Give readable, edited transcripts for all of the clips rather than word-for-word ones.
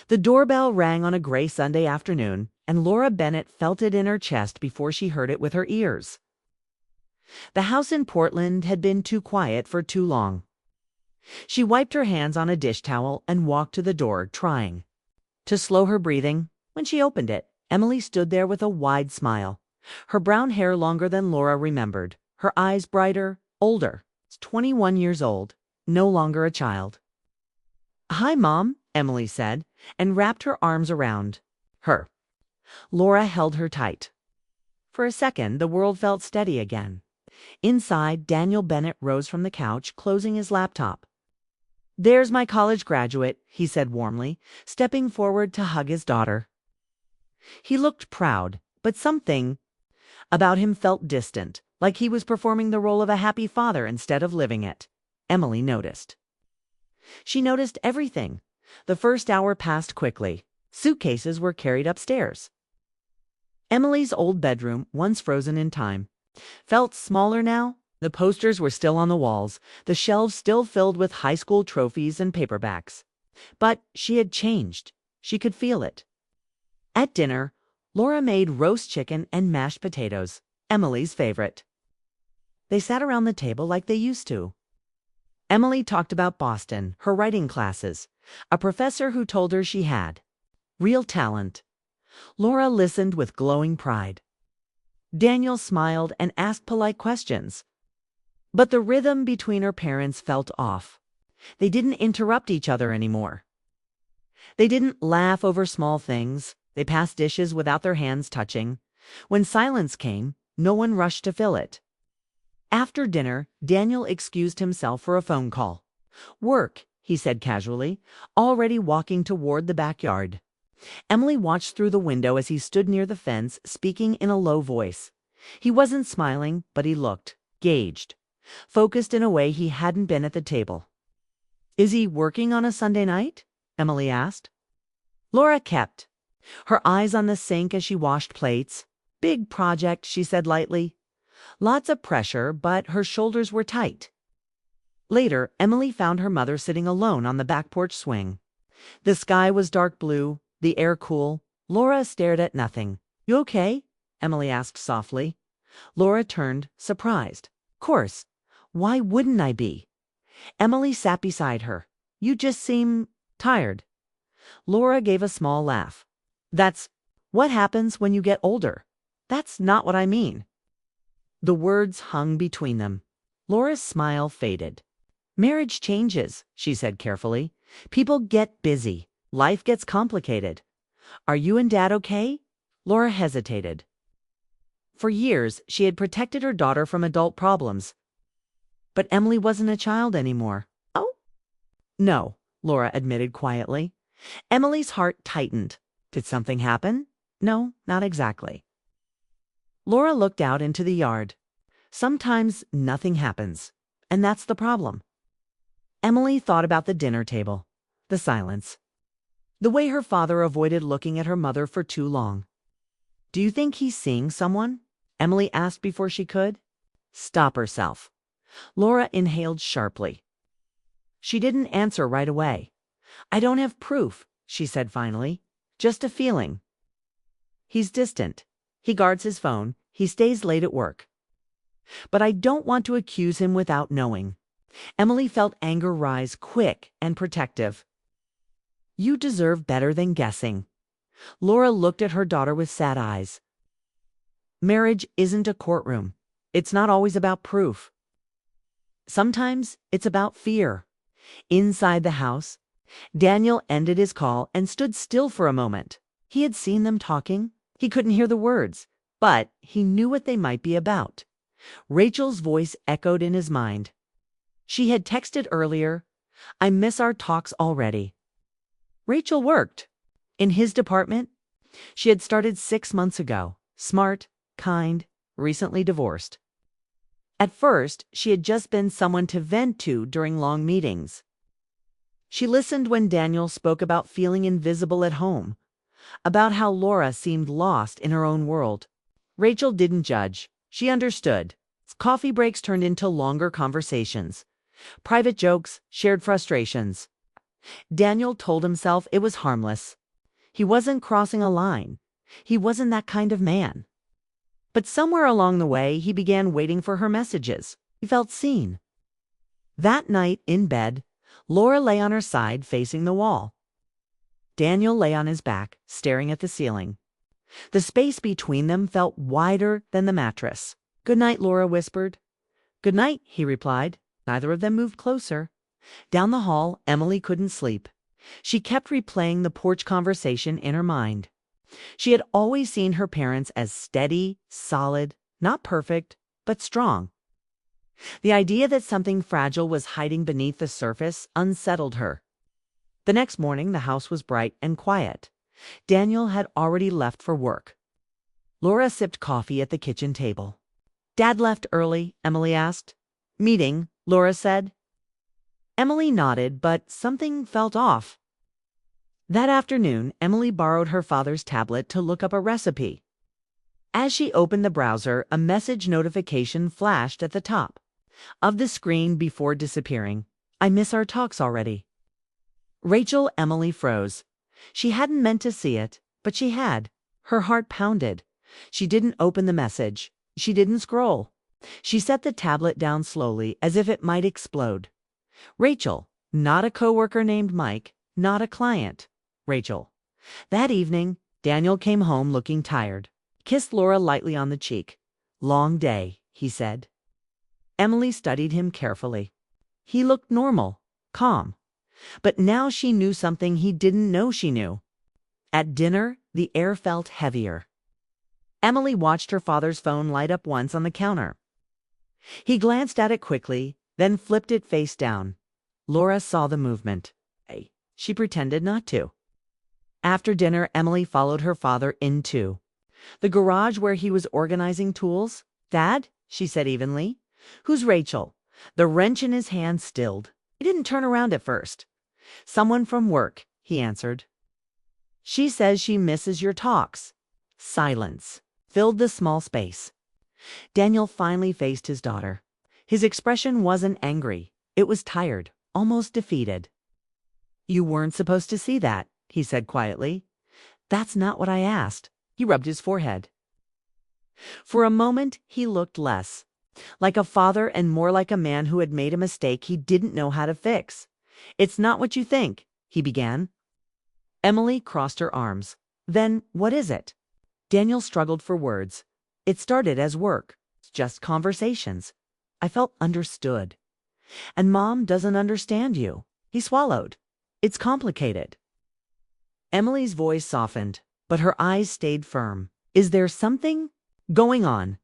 The doorbell rang on a gray Sunday afternoon, and Laura Bennett felt it in her chest before she heard it with her ears. The house in Portland had been too quiet for too long. She wiped her hands on a dish towel and walked to the door, trying to slow her breathing. When she opened it, Emily stood there with a wide smile, her brown hair longer than Laura remembered, her eyes brighter, older. 21 years old, no longer a child. "Hi, Mom," Emily said, and wrapped her arms around her. Laura held her tight. For a second, the world felt steady again. Inside, Daniel Bennett rose from the couch, closing his laptop. "There's my college graduate," he said warmly, stepping forward to hug his daughter. He looked proud, but something about him felt distant, like he was performing the role of a happy father instead of living it. Emily noticed. She noticed everything. The first hour passed quickly. Suitcases were carried upstairs. Emily's old bedroom, once frozen in time, felt smaller now. The posters were still on the walls, the shelves still filled with high school trophies and paperbacks. But she had changed. She could feel it. At dinner, Laura made roast chicken and mashed potatoes, Emily's favorite. They sat around the table like they used to. Emily talked about Boston, her writing classes, a professor who told her she had real talent. Laura listened with glowing pride. Daniel smiled and asked polite questions. But the rhythm between her parents felt off. They didn't interrupt each other anymore. They didn't laugh over small things. They passed dishes without their hands touching. When silence came, no one rushed to fill it. After dinner, Daniel excused himself for a phone call. "Work," he said casually, already walking toward the backyard. Emily watched through the window as he stood near the fence, speaking in a low voice. He wasn't smiling, but he looked gauged, focused in a way he hadn't been at the table. "Is he working on a Sunday night?" Emily asked. Laura kept her eyes on the sink as she washed plates. "Big project," she said lightly. Lots of pressure, but her shoulders were tight. Later, Emily found her mother sitting alone on the back porch swing. The sky was dark blue, the air cool. Laura stared at nothing. "You okay?" Emily asked softly. Laura turned, surprised. "Course. Why wouldn't I be?" Emily sat beside her. "You just seem tired." Laura gave a small laugh. "That's what happens when you get older." "That's not what I mean." The words hung between them. Laura's smile faded. "Marriage changes," she said carefully. "People get busy. Life gets complicated. Are you and Dad okay?" Laura hesitated. For years, she had protected her daughter from adult problems. But Emily wasn't a child anymore. "Oh?" "No," Laura admitted quietly. Emily's heart tightened. "Did something happen?" "No, not exactly." Laura looked out into the yard. "Sometimes nothing happens, and that's the problem." Emily thought about the dinner table, the silence, the way her father avoided looking at her mother for too long. "Do you think he's seeing someone?" Emily asked before she could stop herself. Laura inhaled sharply. She didn't answer right away. "I don't have proof," she said finally. "Just a feeling. He's distant. He guards his phone. He stays late at work. But I don't want to accuse him without knowing." Emily felt anger rise, quick and protective. "You deserve better than guessing." Laura looked at her daughter with sad eyes. "Marriage isn't a courtroom. It's not always about proof. Sometimes it's about fear." Inside the house, Daniel ended his call and stood still for a moment. He had seen them talking. He couldn't hear the words, but he knew what they might be about. Rachel's voice echoed in his mind. She had texted earlier, "I miss our talks already." Rachel worked in his department. She had started 6 months ago. Smart, kind, recently divorced. At first, she had just been someone to vent to during long meetings. She listened when Daniel spoke about feeling invisible at home, about how Laura seemed lost in her own world. Rachel didn't judge. She understood. Coffee breaks turned into longer conversations. Private jokes, shared frustrations. Daniel told himself it was harmless. He wasn't crossing a line. He wasn't that kind of man. But somewhere along the way, he began waiting for her messages. He felt seen. That night, in bed, Laura lay on her side facing the wall. Daniel lay on his back, staring at the ceiling. The space between them felt wider than the mattress. "Good night," Laura whispered. "Good night," he replied. Neither of them moved closer. Down the hall, Emily couldn't sleep. She kept replaying the porch conversation in her mind. She had always seen her parents as steady, solid, not perfect, but strong. The idea that something fragile was hiding beneath the surface unsettled her. The next morning, the house was bright and quiet. Daniel had already left for work. Laura sipped coffee at the kitchen table. "Dad left early?" Emily asked. "Meeting," Laura said. Emily nodded, but something felt off. That afternoon, Emily borrowed her father's tablet to look up a recipe. As she opened the browser, a message notification flashed at the top of the screen before disappearing. "I miss our talks already." Rachel. Emily froze. She hadn't meant to see it, but she had. Her heart pounded. She didn't open the message. She didn't scroll. She set the tablet down slowly, as if it might explode. Rachel, not a coworker named Mike, not a client. Rachel. That evening, Daniel came home looking tired. Kissed Laura lightly on the cheek. "Long day," he said. Emily studied him carefully. He looked normal, calm. But now she knew something he didn't know she knew. At dinner, the air felt heavier. Emily watched her father's phone light up once on the counter. He glanced at it quickly, then flipped it face down. Laura saw the movement. She pretended not to. After dinner, Emily followed her father into the garage where he was organizing tools. "Dad," she said evenly. "Who's Rachel?" The wrench in his hand stilled. He didn't turn around at first. "Someone from work," he answered. "She says she misses your talks." Silence filled the small space. Daniel finally faced his daughter. His expression wasn't angry. It was tired, almost defeated. "You weren't supposed to see that," he said quietly. "That's not what I asked." He rubbed his forehead. For a moment, he looked less like a father and more like a man who had made a mistake he didn't know how to fix. "It's not what you think," he began. Emily crossed her arms. "Then what is it?" Daniel struggled for words. "It started as work, just conversations. I felt understood. And Mom doesn't understand you." He swallowed. "It's complicated." Emily's voice softened, but her eyes stayed firm. "Is there something going on?"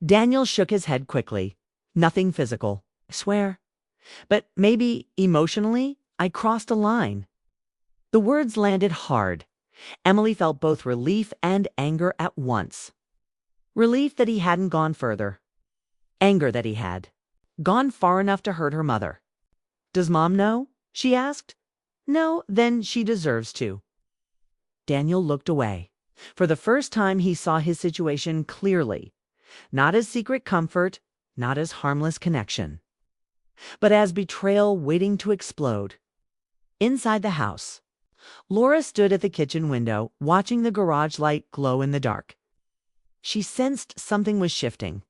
Daniel shook his head quickly. "Nothing physical, I swear. But maybe, emotionally, I crossed a line." The words landed hard. Emily felt both relief and anger at once. Relief that he hadn't gone further. Anger that he had. Gone far enough to hurt her mother. "Does Mom know?" she asked. "No, then she deserves to." Daniel looked away. For the first time, he saw his situation clearly. Not as secret comfort, not as harmless connection, but as betrayal waiting to explode. Inside the house, Laura stood at the kitchen window, watching the garage light glow in the dark. She sensed something was shifting,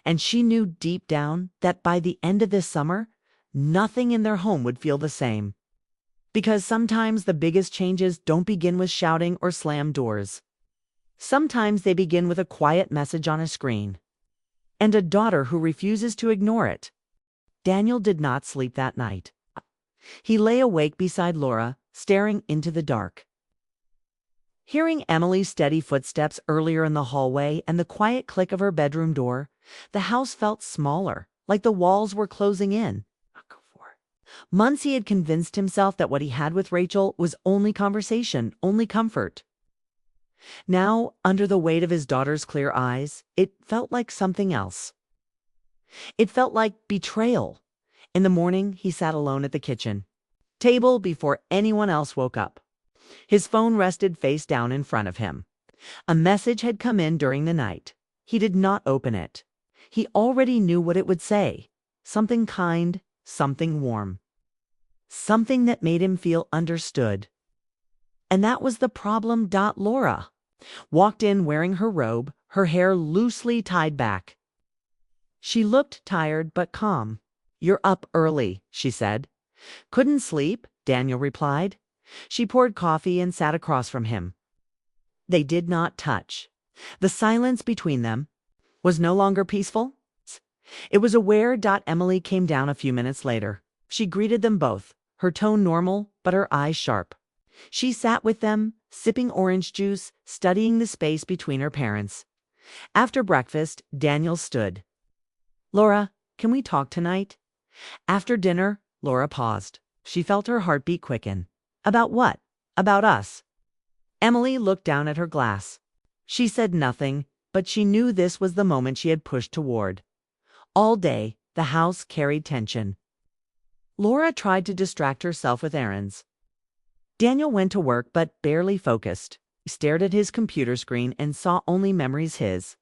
and she knew deep down that by the end of this summer, nothing in their home would feel the same. Because sometimes the biggest changes don't begin with shouting or slammed doors. Sometimes they begin with a quiet message on a screen, and a daughter who refuses to ignore it. Daniel did not sleep that night. He lay awake beside Laura, staring into the dark. Hearing Emily's steady footsteps earlier in the hallway and the quiet click of her bedroom door, the house felt smaller, like the walls were closing in. Months he had convinced himself that what he had with Rachel was only conversation, only comfort. Now, under the weight of his daughter's clear eyes, it felt like something else. It felt like betrayal. In the morning, he sat alone at the kitchen table before anyone else woke up. His phone rested face down in front of him. A message had come in during the night. He did not open it. He already knew what it would say. Something kind, something warm. something that made him feel understood. And that was the problem. Laura walked in wearing her robe, her hair loosely tied back. She looked tired but calm. "You're up early," she said. "Couldn't sleep," Daniel replied. She poured coffee and sat across from him. They did not touch. The silence between them was no longer peaceful. It was aware. Emily came down a few minutes later. She greeted them both, her tone normal, but her eyes sharp. She sat with them, sipping orange juice, studying the space between her parents. After breakfast, Daniel stood. "Laura, can we talk tonight?" After dinner, Laura paused. She felt her heartbeat quicken. "About what?" "About us." Emily looked down at her glass. She said nothing, but she knew this was the moment she had pushed toward. All day, the house carried tension. Laura tried to distract herself with errands. Daniel went to work but barely focused. He stared at his computer screen and saw only memories his.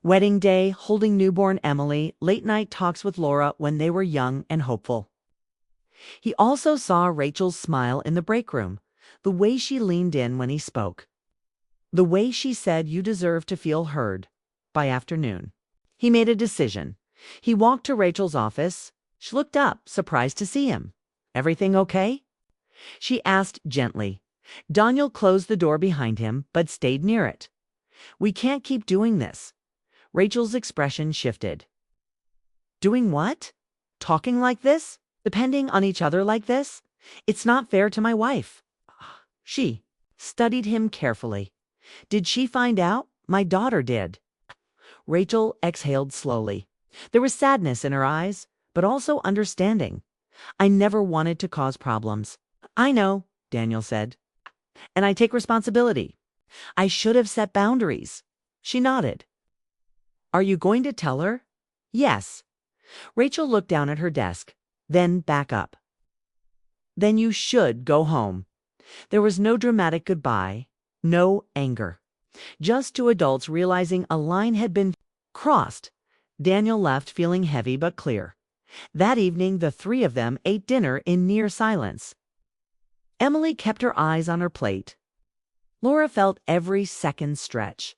Wedding day, holding newborn Emily, late-night talks with Laura when they were young and hopeful. He also saw Rachel's smile in the break room, the way she leaned in when he spoke. The way she said, "You deserve to feel heard." By afternoon, he made a decision. He walked to Rachel's office. She looked up, surprised to see him. "Everything okay?" she asked gently. Daniel closed the door behind him, but stayed near it. "We can't keep doing this." Rachel's expression shifted. "Doing what? Talking like this? Depending on each other like this? It's not fair to my wife." She studied him carefully. "Did she find out?" "My daughter did." Rachel exhaled slowly. There was sadness in her eyes, but also understanding. "I never wanted to cause problems." "I know," Daniel said. "And I take responsibility. I should have set boundaries." She nodded. "Are you going to tell her?" "Yes." Rachel looked down at her desk, then back up. "Then you should go home." There was no dramatic goodbye, no anger. Just two adults realizing a line had been crossed. Daniel left feeling heavy but clear. That evening, the three of them ate dinner in near silence. Emily kept her eyes on her plate. Laura felt every second stretch.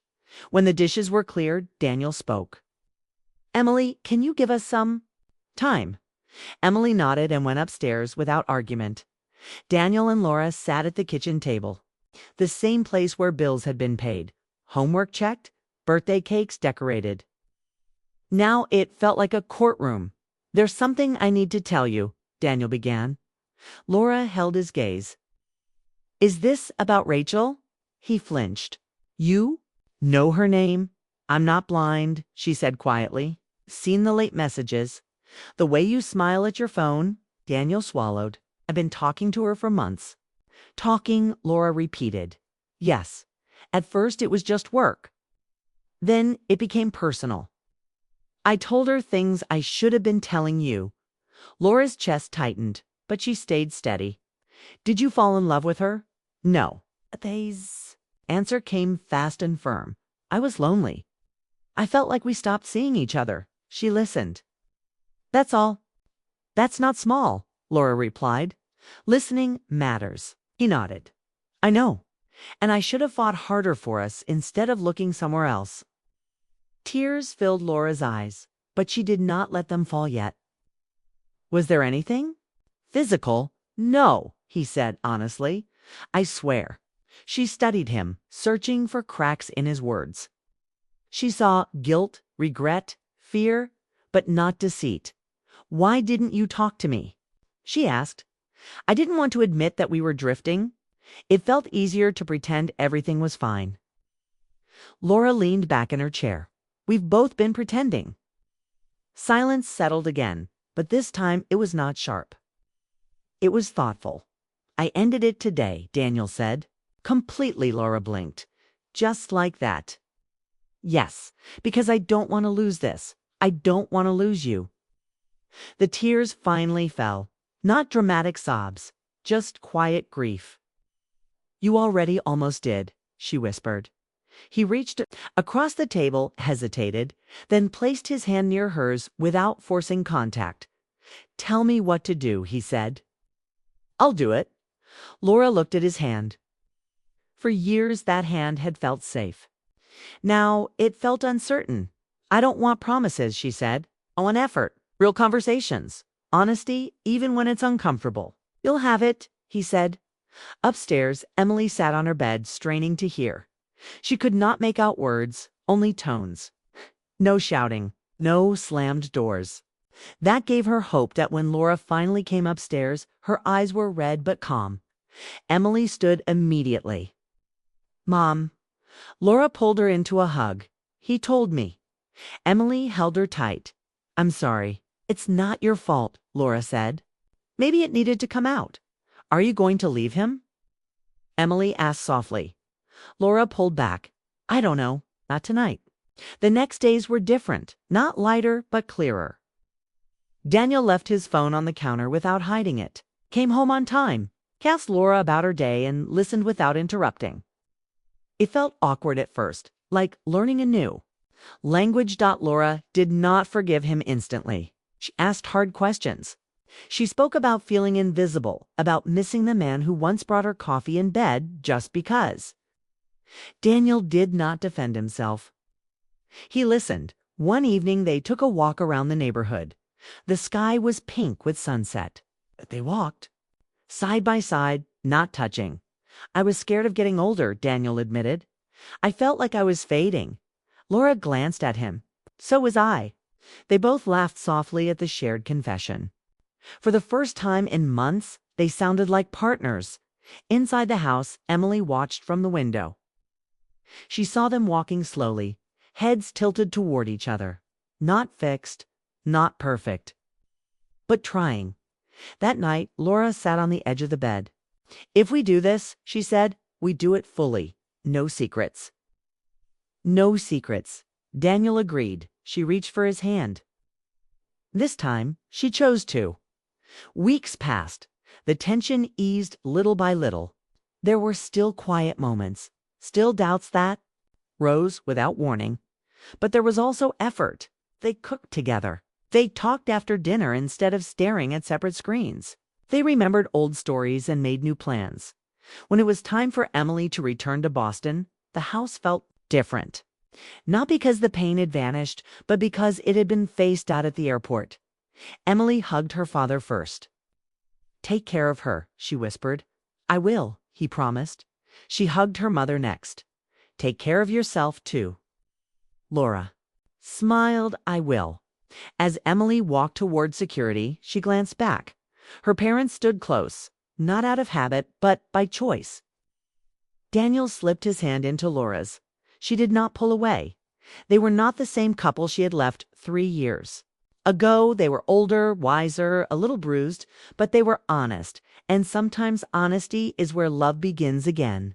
When the dishes were cleared, Daniel spoke. "Emily, can you give us some time?" Emily nodded and went upstairs without argument. Daniel and Laura sat at the kitchen table, the same place where bills had been paid, homework checked, birthday cakes decorated. Now it felt like a courtroom. "There's something I need to tell you," Daniel began. Laura held his gaze. "Is this about Rachel?" He flinched. "You know her name?" "I'm not blind," she said quietly. "Seen the late messages. The way you smile at your phone." Daniel swallowed. "I've been talking to her for months." "Talking," Laura repeated. "Yes. At first it was just work. Then it became personal. I told her things I should have been telling you." Laura's chest tightened, but she stayed steady. "Did you fall in love with her?" "No." They's answer came fast and firm. "I was lonely. I felt like we stopped seeing each other." She listened. "That's all." "That's not small," Laura replied. "Listening matters." He nodded. "I know. And I should have fought harder for us instead of looking somewhere else." Tears filled Laura's eyes, but she did not let them fall yet. "Was there anything physical?" "No," he said honestly. "I swear." She studied him, searching for cracks in his words. She saw guilt, regret, fear, but not deceit. "Why didn't you talk to me?" she asked. "I didn't want to admit that we were drifting. It felt easier to pretend everything was fine." Laura leaned back in her chair. "We've both been pretending." Silence settled again, but this time it was not sharp. It was thoughtful. "I ended it today," Daniel said. "Completely," Laura blinked. "Just like that." "Yes, because I don't want to lose this. I don't want to lose you." The tears finally fell. Not dramatic sobs, just quiet grief. "You already almost did," she whispered. He reached across the table, hesitated, then placed his hand near hers without forcing contact. "Tell me what to do," he said. I'll do it. Laura looked at his hand. For years that hand had felt safe. Now it felt uncertain. I don't want promises, she said. I want effort, real conversations, honesty, even when it's uncomfortable. You'll have it, he said. Upstairs, Emily sat on her bed, straining to hear. She could not make out words, only tones. No shouting, no slammed doors. That gave her hope that when Laura finally came upstairs, her eyes were red but calm. Emily stood immediately. Mom. Laura pulled her into a hug. He told me. Emily held her tight. I'm sorry. It's not your fault, Laura said. Maybe it needed to come out. Are you going to leave him? Emily asked softly. Laura pulled back. I don't know. Not tonight. The next days were different, not lighter, but clearer. Daniel left his phone on the counter without hiding it, came home on time, asked Laura about her day, and listened without interrupting. It felt awkward at first, like learning anew. Laura did not forgive him instantly. She asked hard questions. She spoke about feeling invisible, about missing the man who once brought her coffee in bed just because. Daniel did not defend himself. He listened. One evening they took a walk around the neighborhood. The sky was pink with sunset. They walked, side by side, not touching. I was scared of getting older, Daniel admitted. I felt like I was fading. Laura glanced at him. So was I. They both laughed softly at the shared confession. For the first time in months, they sounded like partners. Inside the house, Emily watched from the window. She saw them walking slowly, heads tilted toward each other. Not fixed, not perfect, but trying. That night, Laura sat on the edge of the bed. If we do this, she said, we do it fully. No secrets. No secrets. Daniel agreed. She reached for his hand. This time, she chose to. Weeks passed. The tension eased little by little. There were still quiet moments, still doubts that rose without warning. But there was also effort. They cooked together. They talked after dinner instead of staring at separate screens. They remembered old stories and made new plans. When it was time for Emily to return to Boston, the house felt different. Not because the pain had vanished, but because it had been faced out at the airport. Emily hugged her father first. Take care of her, she whispered. I will, he promised. She hugged her mother next. Take care of yourself, too. Laura smiled, I will. As Emily walked toward security, she glanced back. Her parents stood close, not out of habit, but by choice. Daniel slipped his hand into Laura's. She did not pull away. They were not the same couple she had left 3 years ago. They were older, wiser, a little bruised, but they were honest, and sometimes honesty is where love begins again.